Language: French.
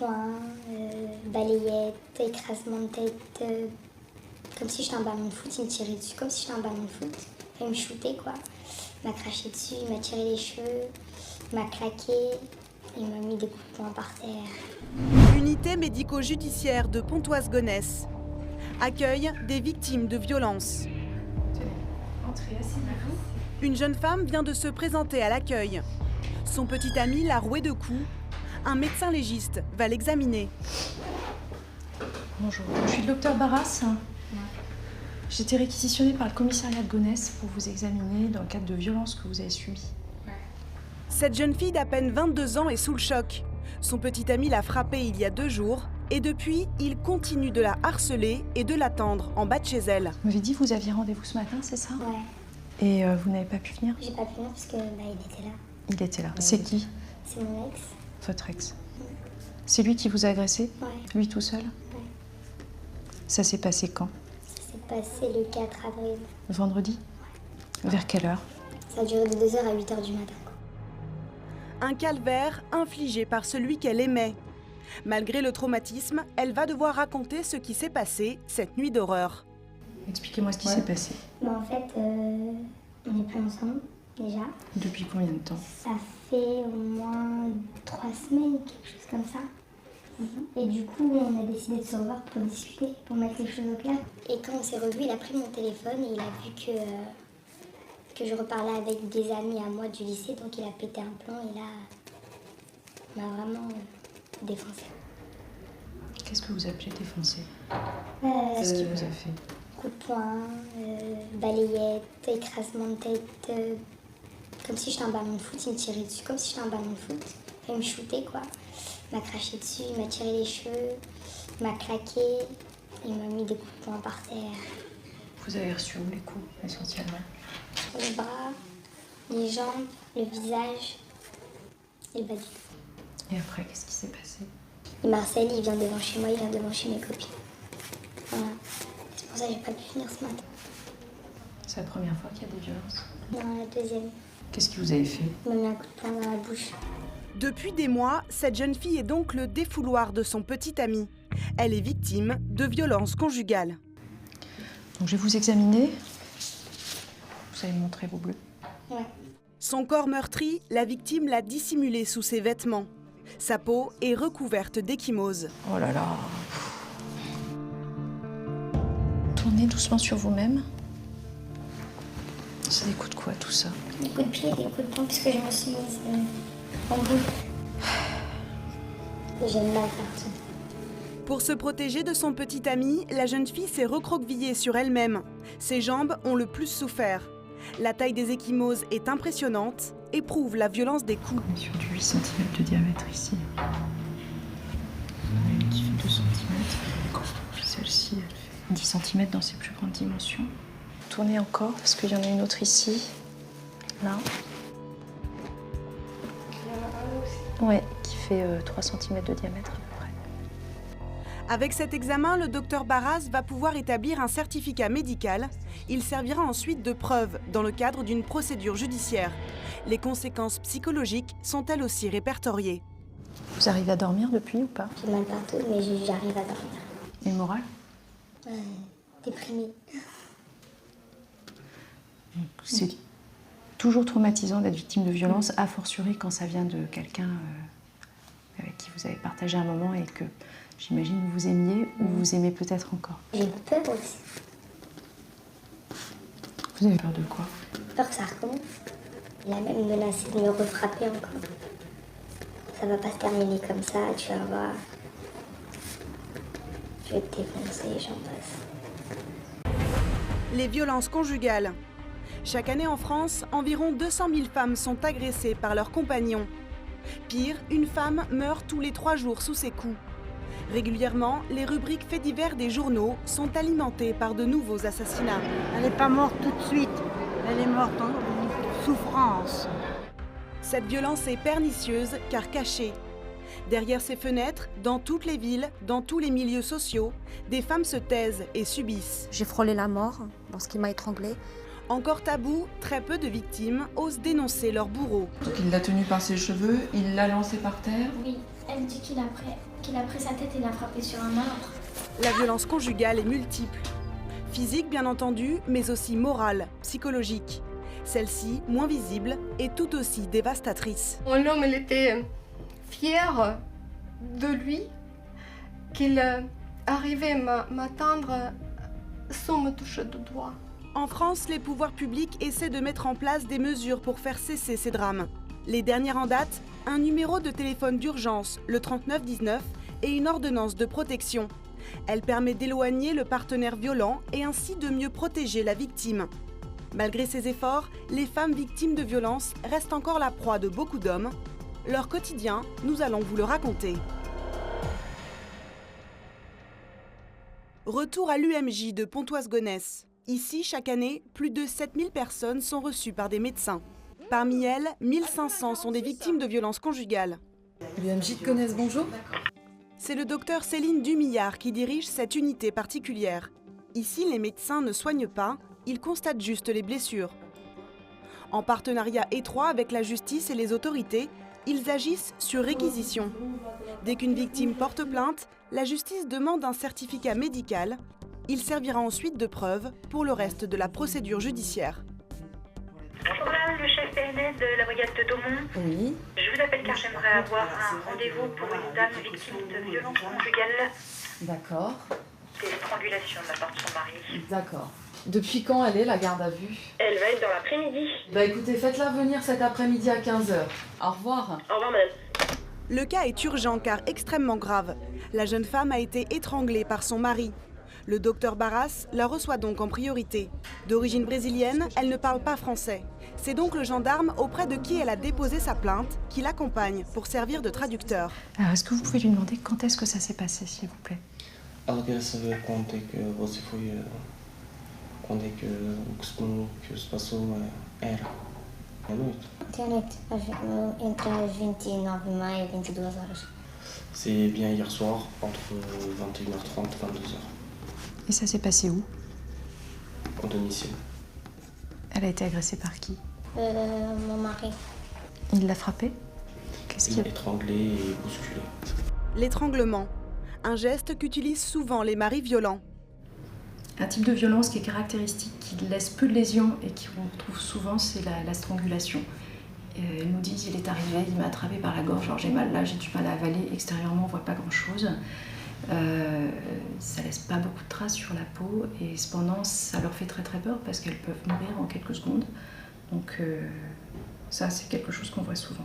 poing, balayette, écrasement de tête, comme si j'étais un ballon de foot, il me tirait dessus, comme si j'étais un ballon de foot. Il me shootait quoi, il m'a craché dessus, il m'a tiré les cheveux, il m'a claqué, il m'a mis des coups de poing par terre. Unité médico-judiciaire de Pontoise-Gonesse accueille des victimes de violences. Une jeune femme vient de se présenter à l'accueil. Son petit ami l'a roué de coups. Un médecin légiste va l'examiner. Bonjour, je suis le docteur Barras. J'ai été réquisitionnée par le commissariat de Gonesse pour vous examiner dans le cadre de violences que vous avez subies. Cette jeune fille d'à peine 22 ans est sous le choc. Son petit ami l'a frappée il y a 2 jours et depuis, il continue de la harceler et de l'attendre en bas de chez elle. Vous m'avez dit que vous aviez rendez-vous ce matin, c'est ça? Ouais. Et vous n'avez pas pu venir? J'ai pas pu venir parce que il était là. Il était là. C'est qui? C'est mon ex. Votre ex. C'est lui qui vous a agressé? Ouais. Lui tout seul? Ouais. Ça s'est passé quand? Ça s'est passé le 4 avril. Vendredi? Vers quelle heure? Ça a duré de 2h à 8h du matin. Un calvaire infligé par celui qu'elle aimait. Malgré le traumatisme, elle va devoir raconter ce qui s'est passé cette nuit d'horreur. Expliquez-moi ce qui s'est passé. En fait, on n'est plus ensemble déjà. Depuis combien de temps? Ça fait au moins 3 semaines, quelque chose comme ça. Et du coup, on a décidé de se revoir pour discuter, pour mettre les choses au clair. Et quand on s'est revus, il a pris mon téléphone et il a vu que je reparlais avec des amis à moi du lycée. Donc il a pété un plomb et là, il m'a vraiment défoncé. Qu'est-ce que vous appelez défoncer? Euh, Qu'est-ce qu'il vous a fait? Coup de poing, balayette, écrasement de tête, comme si j'étais un ballon de foot, il me tirait dessus, comme si j'étais un ballon de foot. Il me shootait quoi, il m'a craché dessus, il m'a tiré les cheveux, il m'a claqué, il m'a mis des coups de poing par terre. Vous avez reçu où les coups, essentiellement? Sur les bras, les jambes, le visage et le bas du dos. Et après, qu'est-ce qui s'est passé? Il m'harcèle, il vient devant chez moi, il vient devant chez mes copines. Voilà. C'est pour ça que j'ai pas pu venir ce matin. C'est la première fois qu'il y a des violences? Non, la deuxième. Qu'est-ce que vous avez fait? Il m'a mis un coup de poing dans la bouche. Depuis des mois, cette jeune fille est donc le défouloir de son petit ami. Elle est victime de violences conjugales. Donc je vais vous examiner. Vous allez me montrer vos bleus. Ouais. Son corps meurtri, la victime l'a dissimulé sous ses vêtements. Sa peau est recouverte d'échymoses. Oh là là. Tournez doucement sur vous-même. C'est des coups de quoi tout ça? Des coups de pied, des coups de poing, puisque je me suis mise en boule. J'ai mal partout. Pour se protéger de son petit ami, la jeune fille s'est recroquevillée sur elle-même. Ses jambes ont le plus souffert. La taille des échymoses est impressionnante et prouve la violence des coups. On est sur du 8 cm de diamètre ici. Une qui fait 2 cm. Puis celle-ci, elle fait 10 cm dans ses plus grandes dimensions. Tournez encore, parce qu'il y en a une autre ici. Là. Ouais, qui fait 3 cm de diamètre à peu près. Avec cet examen, le docteur Barras va pouvoir établir un certificat médical. Il servira ensuite de preuve dans le cadre d'une procédure judiciaire. Les conséquences psychologiques sont elles aussi répertoriées. Vous arrivez à dormir depuis ou pas? J'ai mal partout, mais j'arrive à dormir. Et le moral? Déprimée. C'est toujours traumatisant d'être victime de violence, a fortiori quand ça vient de quelqu'un avec qui vous avez partagé un moment et que, j'imagine, vous aimiez ou vous aimez peut-être encore. J'ai peur aussi. Vous avez peur de quoi? Peur que ça recommence. Il a même menacé de me refrapper encore. Ça va pas se terminer comme ça, tu vas voir. Je vais te défoncer, j'en passe. Les violences conjugales. Chaque année en France, environ 200 000 femmes sont agressées par leurs compagnons. Pire, une femme meurt tous les 3 jours sous ses coups. Régulièrement, les rubriques faits divers des journaux sont alimentées par de nouveaux assassinats. Elle n'est pas morte tout de suite, elle est morte en souffrance. Cette violence est pernicieuse car cachée. Derrière ces fenêtres, dans toutes les villes, dans tous les milieux sociaux, des femmes se taisent et subissent. J'ai frôlé la mort lorsqu'il m'a étranglée. Encore tabou, très peu de victimes osent dénoncer leur bourreau. Donc il l'a tenu par ses cheveux, il l'a lancé par terre. Oui, Elle dit qu'il a pris sa tête et l'a frappé sur un arbre. La violence conjugale est multiple. Physique, bien entendu, mais aussi morale, psychologique. Celle-ci, moins visible, est tout aussi dévastatrice. Mon homme, il était fier de lui, qu'il arrivait à m'atteindre sans me toucher du doigt. En France, les pouvoirs publics essaient de mettre en place des mesures pour faire cesser ces drames. Les dernières en date, un numéro de téléphone d'urgence, le 3919, et une ordonnance de protection. Elle permet d'éloigner le partenaire violent et ainsi de mieux protéger la victime. Malgré ces efforts, les femmes victimes de violences restent encore la proie de beaucoup d'hommes. Leur quotidien, nous allons vous le raconter. Retour à l'UMJ de Pontoise-Gonesse. Ici, chaque année, plus de 7000 personnes sont reçues par des médecins. Parmi elles, 1500 sont des victimes de violences conjugales. L'UMJ de Gonesse, bonjour. C'est le docteur Céline Dumillard qui dirige cette unité particulière. Ici, les médecins ne soignent pas, ils constatent juste les blessures. En partenariat étroit avec la justice et les autorités, ils agissent sur réquisition. Dès qu'une victime porte plainte, la justice demande un certificat médical. Il servira ensuite de preuve pour le reste de la procédure judiciaire. Bonjour madame, le chef PNS de la brigade de Daumont. Oui. Je vous appelle car j'aimerais avoir un rendez-vous pour une dame victime de violences conjugales. D'accord. Des strangulations de la part de son mari. D'accord. Depuis quand elle est, la garde à vue? Elle va être dans l'après-midi. Bah écoutez, faites-la venir cet après-midi à 15h. Au revoir. Au revoir madame. Le cas est urgent car extrêmement grave. La jeune femme a été étranglée par son mari. Le docteur Barras la reçoit donc en priorité. D'origine brésilienne, elle ne parle pas français. C'est donc le gendarme auprès de qui elle a déposé sa plainte qui l'accompagne pour servir de traducteur. Alors, est-ce que vous pouvez lui demander quand est-ce que ça s'est passé, s'il vous plaît? Ela queria saber quando é que você foi, quando é que o que se passou era à noite. Ontem à noite, entre as 29h30 e 22h. C'est bien hier soir, entre 21h30 et 22h, Et ça s'est passé où? au domicile. Elle a été agressée par qui? Mon mari. Il l'a frappée? Qu'est-ce qu'il y a? Étranglé et bousculé. L'étranglement, un geste qu'utilisent souvent les maris violents. Un type de violence qui est caractéristique, qui laisse peu de lésions et qu'on retrouve souvent, c'est la strangulation. Ils nous disent, il est arrivé, il m'a attrapé par la gorge, alors j'ai mal là, j'ai du mal à avaler, extérieurement on voit pas grand-chose. Ça laisse pas beaucoup de traces sur la peau et cependant ça leur fait très très peur parce qu'elles peuvent mourir en quelques secondes. Donc ça c'est quelque chose qu'on voit souvent.